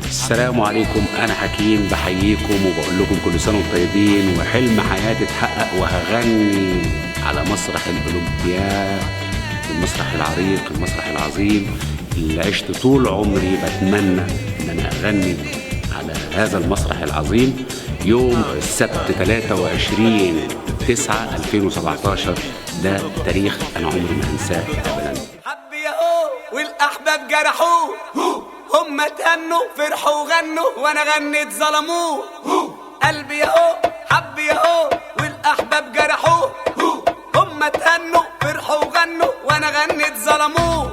السلام عليكم، أنا حكيم بحييكم وبقول لكم كل سنة وانتم طيبين، وحلم حياتي اتحقق وهغني على مسرح الأولمبياد، المسرح العريق، المسرح العظيم اللي عشت طول عمري بتمنى إن أنا أغني على هذا المسرح العظيم يوم السبت 23/9/2017. ده تاريخ أنا عمري ما هنساه أبدا. حب ياهو والأحباب جرحوه، هم تهنوا فرحوا وغنوا وانا غنيت ظلموه. قلبي ياهو حب ياهو والأحباب جرحوه، هم تهنوا فرحوا وغنوا وانا غنيت ظلموه.